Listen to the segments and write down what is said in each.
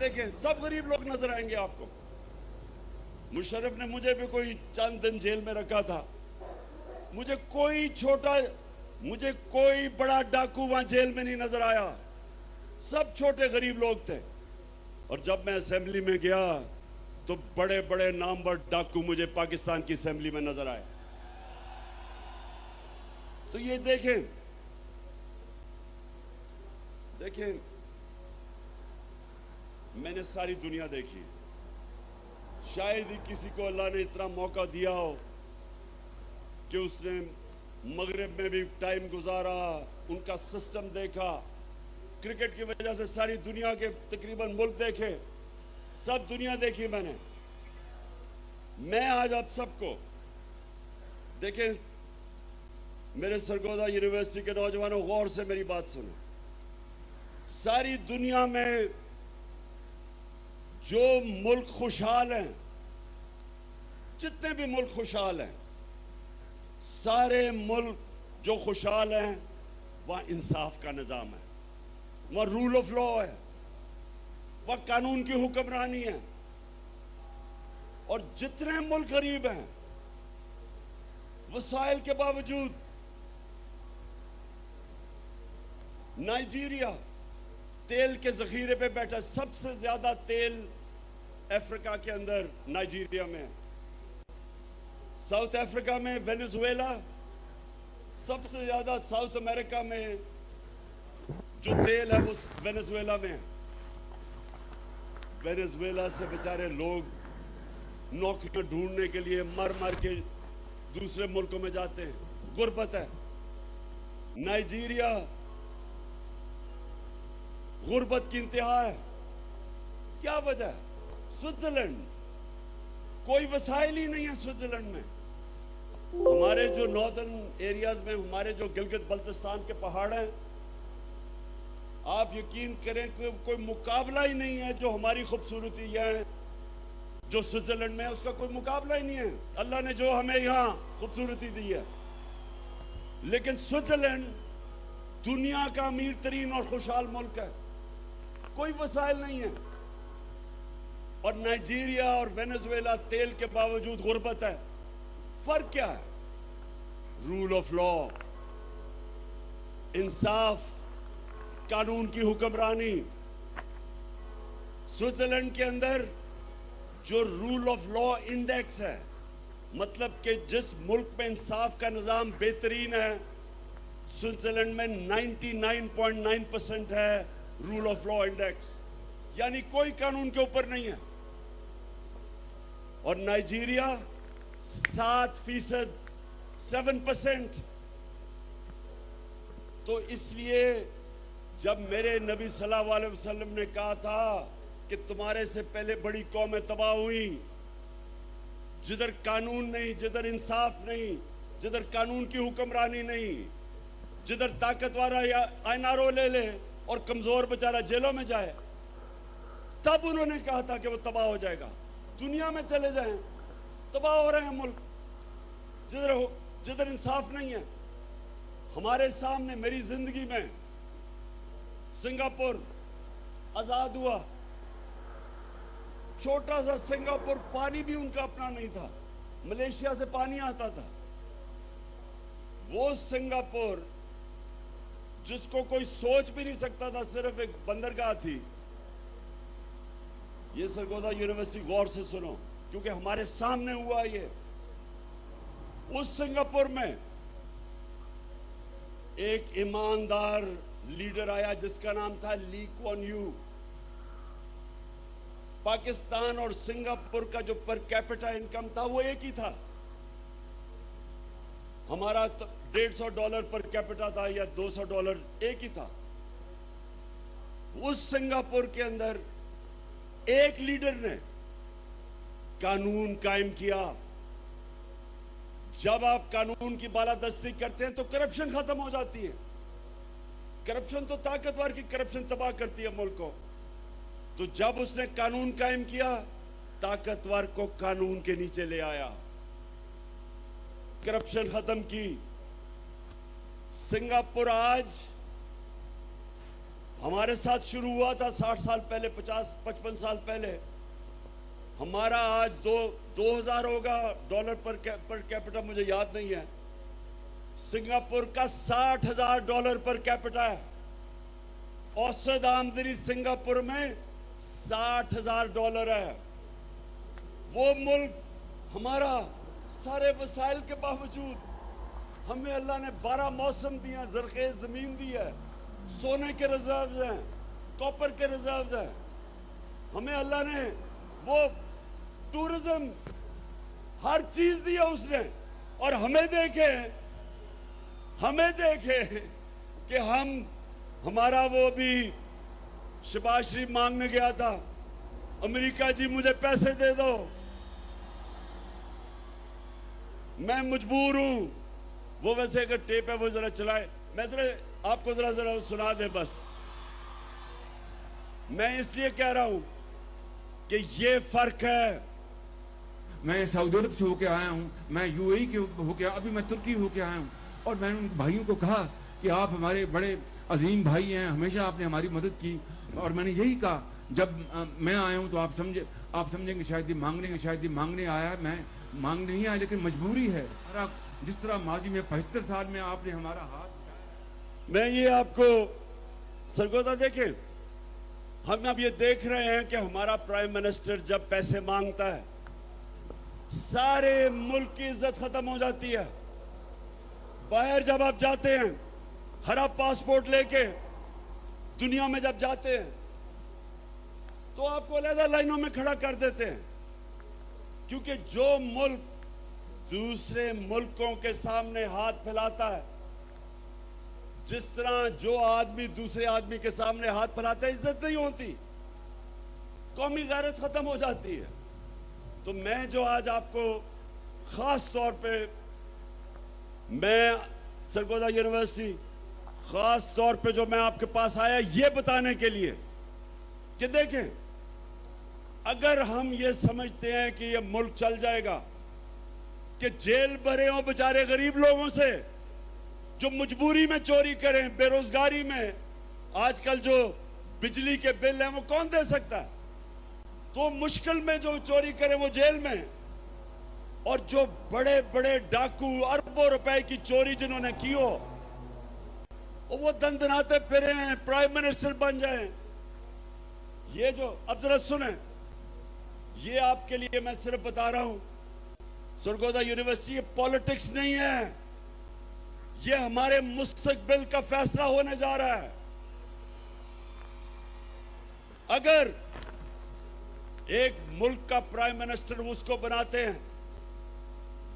देखें, सब गरीब लोग नजर आएंगे आपको। मुशर्रफ ने मुझे भी कोई चंद दिन जेल में रखा था, मुझे कोई बड़ा डाकू वहां जेल में नहीं नजर आया, सब छोटे गरीब लोग थे। और जब मैं असेंबली में गया तो बड़े बड़े नामवर डाकू मुझे पाकिस्तान की असेंबली में नजर आए। तो ये देखें, मैंने सारी दुनिया देखी, शायद ही किसी को अल्लाह ने इतना मौका दिया हो कि उसने मगरिब में भी टाइम गुजारा, उनका सिस्टम देखा, क्रिकेट की वजह से सारी दुनिया के तकरीबन मुल्क देखे, सब दुनिया देखी मैंने। मैं आज आप सबको देखें, मेरे सरगोदा यूनिवर्सिटी के नौजवानों, गौर से मेरी बात सुनो। सारी दुनिया में जो मुल्क खुशहाल हैं, जितने भी मुल्क खुशहाल हैं, सारे मुल्क जो खुशहाल हैं वहां इंसाफ का निजाम है, वहां रूल ऑफ लॉ है, वहां कानून की हुक्मरानी है। और जितने मुल्क गरीब हैं, वसाइल के बावजूद, नाइजीरिया तेल के जखीरे पे बैठा, सबसे ज्यादा तेल अफ्रीका के अंदर नाइजीरिया में है। साउथ अफ्रीका में वेनेजुएला, सबसे ज्यादा साउथ अमेरिका में जो तेल है वो वेनेजुएला में है। वेनेजुएला से बेचारे लोग नौकरियां ढूंढने के लिए मर मर के दूसरे मुल्कों में जाते हैं, गुर्बत है। नाइजीरिया गुर्बत की इंतहा है। क्या वजह है? स्विट्जरलैंड, कोई वसाइल ही नहीं है स्विट्जरलैंड में। हमारे जो नॉर्दर्न एरियाज में, हमारे जो गिलगित बल्तिस्तान के पहाड़ हैं, आप यकीन करें कि कोई मुकाबला ही नहीं है। जो हमारी खूबसूरती है, जो स्विट्जरलैंड में है, उसका कोई मुकाबला ही नहीं है। अल्लाह ने जो हमें यहाँ खूबसूरती दी है, लेकिन स्विट्जरलैंड दुनिया का अमीर तरीन और खुशहाल मुल्क है, कोई वसाइल नहीं है। और नाइजीरिया और वेनेजुएला तेल के बावजूद गुर्बत है। फर्क क्या है? रूल ऑफ लॉ, इंसाफ, कानून की हुक्मरानी। स्विट्जरलैंड के अंदर जो रूल ऑफ लॉ इंडेक्स है, मतलब कि जिस मुल्क में इंसाफ का निजाम बेहतरीन है, स्विट्जरलैंड में 99.9% है रूल ऑफ लॉ इंडेक्स, यानी कोई कानून के ऊपर नहीं है। और नाइजीरिया 7%, 7%। तो इसलिए जब मेरे नबी सल्लल्लाहु अलैहि वसल्लम ने कहा था कि तुम्हारे से पहले बड़ी कौमें तबाह हुई, जिधर कानून नहीं, जिधर इंसाफ नहीं, जिधर कानून की हुक्मरानी नहीं, जिधर ताकतवर आईनारो ले ले और कमजोर बेचारा जेलों में जाए, तब उन्होंने कहा था कि वो तबाह हो जाएगा। दुनिया में चले जाएं, तबाह हो रहे हैं मुल्क जिधर इंसाफ नहीं है। हमारे सामने, मेरी जिंदगी में सिंगापुर आजाद हुआ, छोटा सा सिंगापुर, पानी भी उनका अपना नहीं था, मलेशिया से पानी आता था। वो सिंगापुर जिसको कोई सोच भी नहीं सकता था, सिर्फ एक बंदरगाह थी। ये सरगोदा यूनिवर्सिटी, गौर से सुनो, क्योंकि हमारे सामने हुआ ये। उस सिंगापुर में एक ईमानदार लीडर आया जिसका नाम था ली क्वान यू। पाकिस्तान और सिंगापुर का जो पर कैपिटा इनकम था वो एक ही था। हमारा तो $150 पर कैपिटा था या $200, एक ही था। उस सिंगापुर के अंदर एक लीडर ने कानून कायम किया। जब आप कानून की बालादस्ती करते हैं तो करप्शन खत्म हो जाती है। करप्शन तो ताकतवर की करप्शन तबाह करती है मुल्क को। तो जब उसने कानून कायम किया, ताकतवर को कानून के नीचे ले आया, करप्शन खत्म की। सिंगापुर आज हमारे साथ शुरू हुआ था 60 साल पहले, 50-55 साल पहले। हमारा आज 2000 होगा डॉलर पर कैपिटा, मुझे याद नहीं है। सिंगापुर का $60,000 पर कैपिटा है। औसत आमदनी सिंगापुर में $60,000 है। वो मुल्क हमारा सारे वसाइल के बावजूद हमें अल्लाह ने 12 मौसम दिए, जरखेज जमीन दी है, सोने के रिजर्व हैं, कॉपर के रिजर्व हैं। हमें अल्लाह ने वो टूरिज्म, हर चीज दी है उसने। और हमें देखे कि हमारा वो भी शहबाज शरीफ मांगने गया था, अमेरिका जी मुझे पैसे दे दो, मैं मजबूर हूं। वो वैसे अगर टेप है वो जरा चलाए, मैं जरा आपको जरा सुना दे बस। मैं इसलिए कह रहा हूं कि ये फर्क है। मैं सऊदी अरब से होके आया हूं, मैं यूएई के होके, अभी मैं तुर्की होके आया हूं, और मैंने उन भाइयों को कहा कि आप हमारे बड़े अजीम भाई हैं, हमेशा आपने हमारी मदद की। और मैंने यही कहा, जब मैं आया हूं तो आप समझेंगे शायद ये मांगने आया, मैं मांगने नहीं आया, लेकिन मजबूरी है। जिस तरह माजी में 75 साल में आपने हमारा हाथ, मैं ये आपको सरगोदा देखें, हम अब ये देख रहे हैं कि हमारा प्राइम मिनिस्टर जब पैसे मांगता है सारे मुल्क की इज्जत खत्म हो जाती है। बाहर जब आप जाते हैं हरा पासपोर्ट लेके दुनिया में जब जाते हैं तो आपको अलग लाइनों में खड़ा कर देते हैं, क्योंकि जो मुल्क दूसरे मुल्कों के सामने हाथ फैलाता है, जिस तरह जो आदमी दूसरे आदमी के सामने हाथ फैलाता है, इज्जत नहीं होती, कौमी गैरत खत्म हो जाती है। तो मैं जो आज आपको खास तौर पे, मैं सरगोदा यूनिवर्सिटी खास तौर पे जो मैं आपके पास आया ये बताने के लिए कि देखें, अगर हम ये समझते हैं कि ये मुल्क चल जाएगा, कि जेल भरे हो बेचारे गरीब लोगों से जो मजबूरी में चोरी करें, बेरोजगारी में, आजकल जो बिजली के बिल हैं वो कौन दे सकता है, तो मुश्किल में जो चोरी करें वो जेल में, और जो बड़े बड़े डाकू अरबों रुपए की चोरी जिन्होंने की हो वो दंदनाते फिरे हैं, प्राइम मिनिस्टर बन जाएं। ये जो अब जरा सुने, ये आपके लिए मैं सिर्फ बता रहा हूं, सरगोदा यूनिवर्सिटी ये पॉलिटिक्स नहीं है, ये हमारे मुस्तकबिल का फैसला होने जा रहा है। अगर एक मुल्क का प्राइम मिनिस्टर उसको बनाते हैं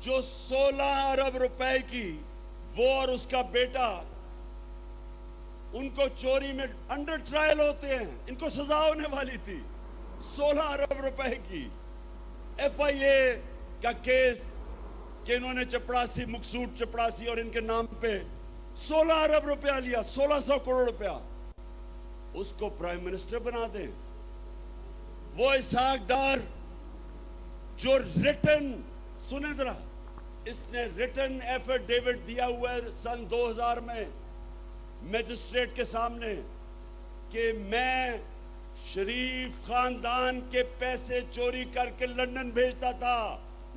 जो 16 अरब रुपए की, वो और उसका बेटा, उनको चोरी में अंडर ट्रायल होते हैं, इनको सजा होने वाली थी, 16 अरब रुपए की FIA का केस कि इन्होंने चपरासी, मकसूद चपरासी और इनके नाम पे 16 अरब रुपया लिया, 1600 करोड़ रुपया, उसको प्राइम मिनिस्टर बना दें। वो इसहाक डार जो रिटर्न, सुने जरा, इसने रिटर्न एफिडेविट दिया हुआ है सन 2000 में मजिस्ट्रेट के सामने कि मैं शरीफ खानदान के पैसे चोरी करके लंदन भेजता था,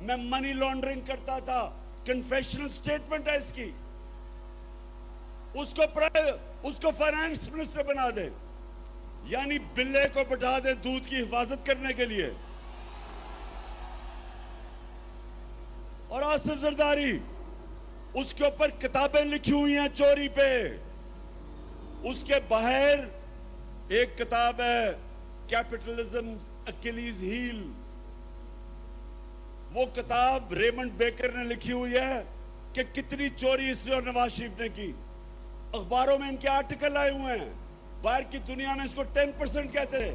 मैं मनी लॉन्ड्रिंग करता था, कन्फेशनल स्टेटमेंट है इसकी। उसको फाइनेंस मिनिस्टर बना दे, यानी बिल्ले को बैठा दे दूध की हिफाजत करने के लिए। और आसिफ जरदारी, उसके ऊपर किताबें लिखी हुई हैं चोरी पे। उसके बाहर एक किताब है कैपिटलिज्म अकिलीज हील, वो किताब रेमंड बेकर ने लिखी हुई है कि कितनी चोरी इसने और नवाज शरीफ ने की। अखबारों में इनके आर्टिकल आए हुए हैं, बाहर की दुनिया में इसको 10% कहते थे।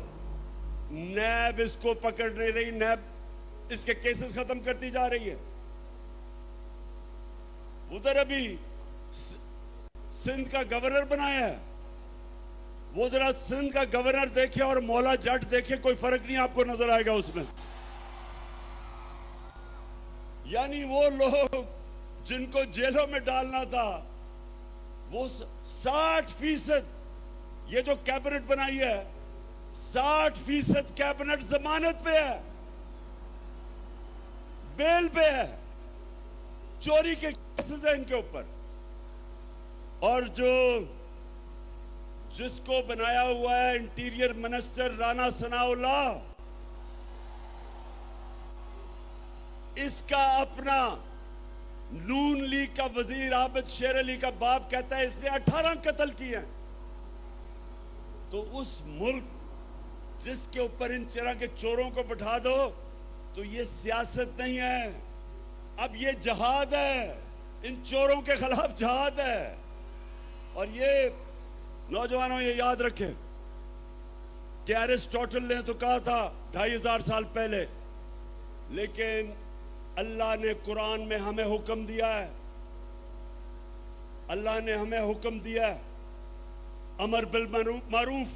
नैब इसको पकड़ नहीं रही, नैब इसके केसेस खत्म करती जा रही है। उधर अभी सिंध का गवर्नर बनाया है, वो जरा सिंध का गवर्नर देखे और मौला जट देखे, कोई फर्क नहीं आपको नजर आएगा उसमें। यानी वो लोग जिनको जेलों में डालना था, वो 60% ये जो कैबिनेट बनाई है 60% कैबिनेट जमानत पे है, बेल पे है, चोरी के केसेस है इनके ऊपर। और जिसको बनाया हुआ है इंटीरियर मिनिस्टर राणा सनाउल्लाह, इसका अपना नून लीग का वजीर आबिद शेर अली का बाप कहता है इसने 18 कत्ल किए हैं। तो उस मुल्क जिसके ऊपर इन तरह के चोरों को बैठा दो, तो ये सियासत नहीं है, अब ये जहाद है, इन चोरों के खिलाफ जहाद है। और ये नौजवानों ये याद रखें कि एरिस्टोटल ने तो कहा था 2500 साल पहले, लेकिन अल्लाह ने कुरान में हमें हुक्म दिया है, अल्लाह ने हमें हुक्म दिया है अमर बिल मारूफ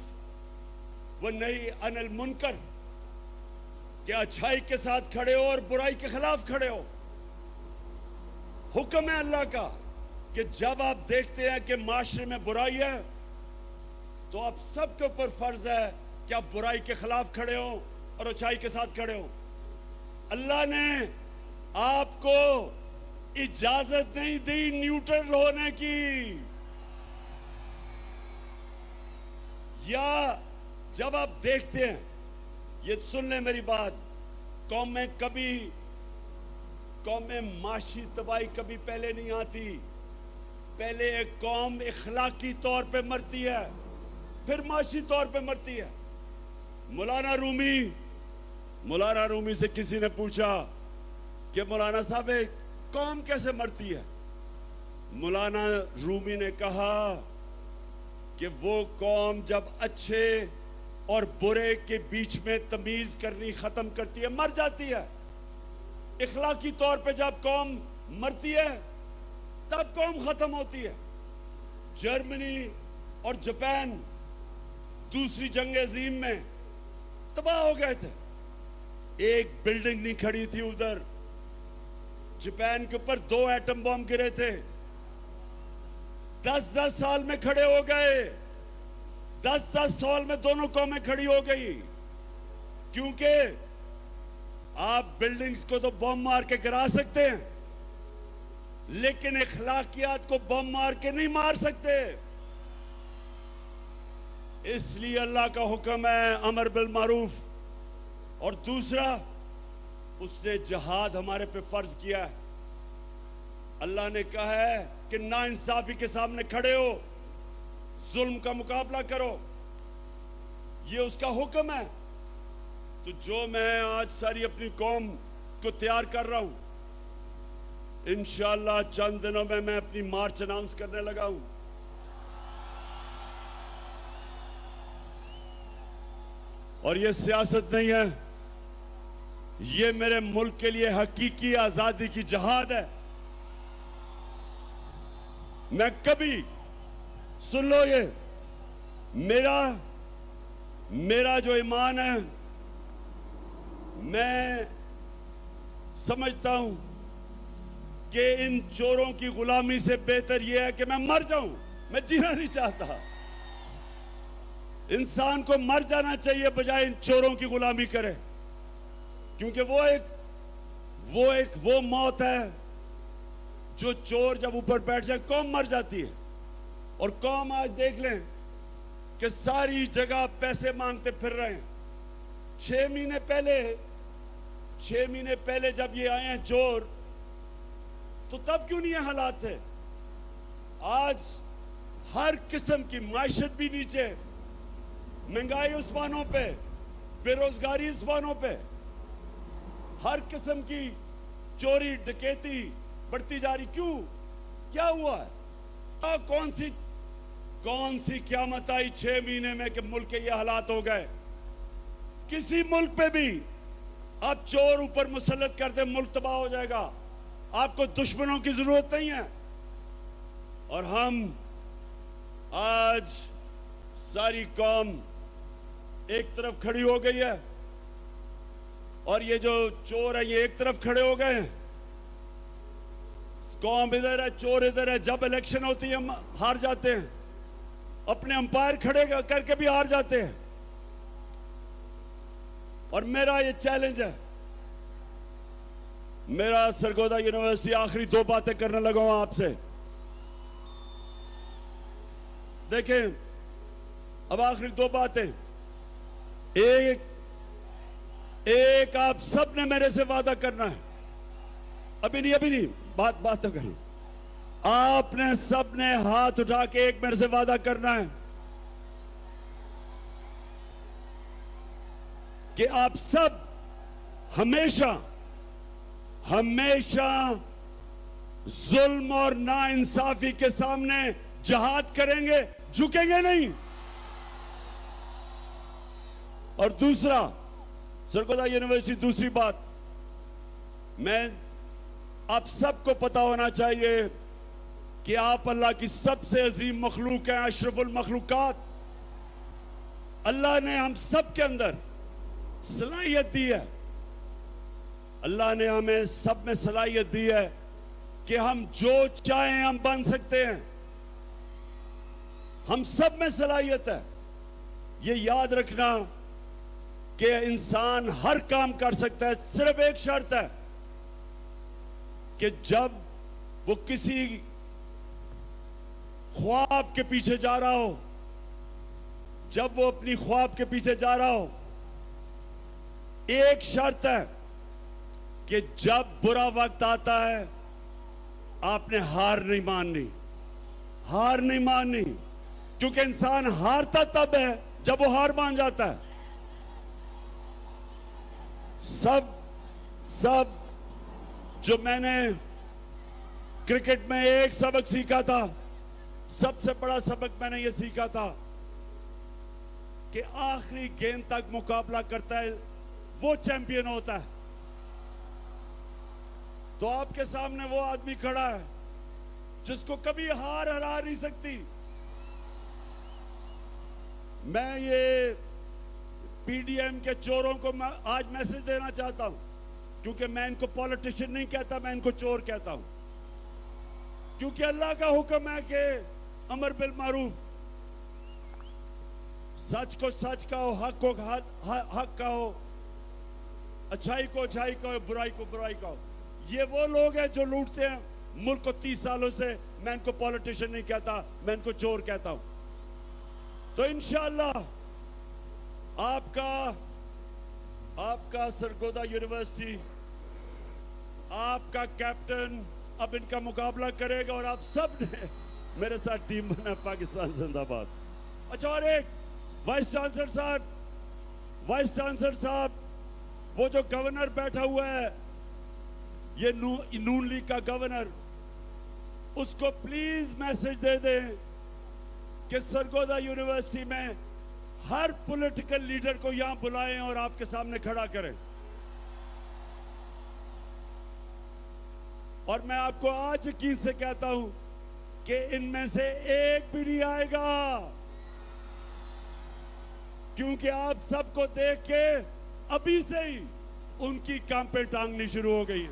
व नही अनिल मुनकर, कि अच्छाई के साथ खड़े हो और बुराई के खिलाफ खड़े हो। हुक्म है अल्लाह का कि जब आप देखते हैं कि माशरे में बुराई है, तो आप सबके ऊपर फर्ज है कि आप बुराई के खिलाफ खड़े हो और अच्छाई के साथ खड़े हो। अल्लाह ने आपको इजाजत नहीं दी न्यूट्रल होने की, या जब आप देखते हैं, ये सुन लें मेरी बात, कौम में माशी तबाही कभी पहले नहीं आती। पहले एक कौम इखलाकी तौर पे मरती है, फिर माशी तौर पे मरती है। मौलाना रूमी से किसी ने पूछा कि मौलाना साहब एक कौम कैसे मरती है? मौलाना रूमी ने कहा कि वो कौम जब अच्छे और बुरे के बीच में तमीज करनी खत्म करती है, मर जाती है। इखलाकी तौर पे जब कौम मरती है, तब कौम खत्म होती है। जर्मनी और जापान दूसरी जंग अजीम में तबाह हो गए थे, एक बिल्डिंग नहीं खड़ी थी उधर। जापान के ऊपर 2 एटम बम गिरे थे, 10-10 साल में खड़े हो गए। 10-10 साल में दोनों कौमें खड़ी हो गई, क्योंकि आप बिल्डिंग्स को तो बम मार के गिरा सकते हैं, लेकिन इखलाकियात को बम मार के नहीं मार सकते। इसलिए अल्लाह का हुक्म है अमर बिल मारूफ, और दूसरा उसने जहाद हमारे पे फर्ज किया है। अल्लाह ने कहा है कि नाइंसाफी के सामने खड़े हो, जुल्म का मुकाबला करो, ये उसका हुक्म है। तो जो मैं आज सारी अपनी कौम को तैयार कर रहा हूं, इंशाअल्लाह चंद दिनों में मैं अपनी मार्च अनाउंस करने लगा हूं। और ये सियासत नहीं है, ये मेरे मुल्क के लिए हकीकी आजादी की जहाद है। मैं कभी, सुन लो, ये मेरा जो ईमान है, मैं समझता हूं कि इन चोरों की गुलामी से बेहतर यह है कि मैं मर जाऊं। मैं जीना नहीं चाहता। इंसान को मर जाना चाहिए बजाय इन चोरों की गुलामी करे, क्योंकि वो मौत है जो चोर जब ऊपर बैठ जाए कौम मर जाती है। और कौम आज देख लें कि सारी जगह पैसे मांगते फिर रहे हैं। 6 महीने पहले जब ये आए हैं चोर, तो तब क्यों नहीं ये हालात थे? आज हर किस्म की माइशत भी नीचे, महंगाई उस्मानों पे, बेरोजगारी उस्मानों पे, हर किस्म की चोरी डकैती बढ़ती जा रही। क्यों? क्या हुआ है? कौन सी क़यामत आई 6 महीने में कि मुल्क के ये हालात हो गए? किसी मुल्क पे भी आप चोर ऊपर मुसल्लत कर दे, मुल्क तबाह हो जाएगा। आपको दुश्मनों की जरूरत नहीं है। और हम आज सारी कौम एक तरफ खड़ी हो गई है, और ये जो चोर है ये एक तरफ खड़े हो गए हैं। कौम इधर है, चोर इधर है। जब इलेक्शन होती है हम हार जाते हैं, अपने अंपायर खड़े करके भी हार जाते हैं। और मेरा ये चैलेंज है, मेरा सरगोदा यूनिवर्सिटी आखिरी 2 बातें करने लगा हूं आपसे। देखें, अब आखिरी 2 बातें। एक आप सब ने मेरे से वादा करना है। अभी नहीं, बात तो करें। आपने सब ने हाथ उठा के एक मेरे से वादा करना है कि आप सब हमेशा जुल्म और नाइंसाफी के सामने जिहाद करेंगे, झुकेंगे नहीं। और दूसरा, सरगोदा यूनिवर्सिटी, दूसरी बात, मैं आप सबको पता होना चाहिए कि आप अल्लाह की सबसे अजीम मखलूक हैं, अशरफुल मखलूकात। अल्लाह ने हम सब के अंदर सलाहियत दी है। अल्लाह ने हमें सब में सलाहियत दी है कि हम जो चाहें हम बन सकते हैं। हम सब में सलाहियत है। ये याद रखना कि इंसान हर काम कर सकता है, सिर्फ एक शर्त है कि जब वो किसी ख्वाब के पीछे जा रहा हो, जब वो अपनी ख्वाब के पीछे जा रहा हो, एक शर्त है कि जब बुरा वक्त आता है आपने हार नहीं माननी, क्योंकि इंसान हारता तब है जब वो हार मान जाता है। सब जो मैंने क्रिकेट में एक सबक सीखा था, सबसे बड़ा सबक मैंने ये सीखा था कि आखिरी गेंद तक मुकाबला करता है वो चैंपियन होता है। तो आपके सामने वो आदमी खड़ा है जिसको कभी हार हरा नहीं सकती। मैं ये पीडीएम के चोरों को आज मैसेज देना चाहता हूं, क्योंकि मैं इनको पॉलिटिशियन नहीं कहता, मैं इनको चोर कहता हूं। क्योंकि अल्लाह का हुक्म है कि अमर बिल मारूफ, सच को सच कहो, हक को हक कहो, अच्छाई को अच्छाई कहो, बुराई को बुराई कहो। ये वो लोग हैं जो लूटते हैं मुल्क को 30 सालों से। मैं इनको पॉलिटिशियन नहीं कहता, मैं इनको चोर कहता हूं। तो इंशाअल्लाह आपका सरगोदा यूनिवर्सिटी, आपका कैप्टन अब इनका मुकाबला करेगा और आप सब ने मेरे साथ टीम बना पाकिस्तान जिंदाबाद। अच्छा, और एक वाइस चांसलर साहब, वो जो गवर्नर बैठा हुआ है, ये नून लीग का गवर्नर, उसको प्लीज मैसेज दे दें कि सरगोदा यूनिवर्सिटी में हर पॉलिटिकल लीडर को यहां बुलाएं और आपके सामने खड़ा करें। और मैं आपको आज यकीन से कहता हूं कि इनमें से एक भी नहीं आएगा, क्योंकि आप सबको देख के अभी से ही उनकी कांपें टांगनी शुरू हो गई है।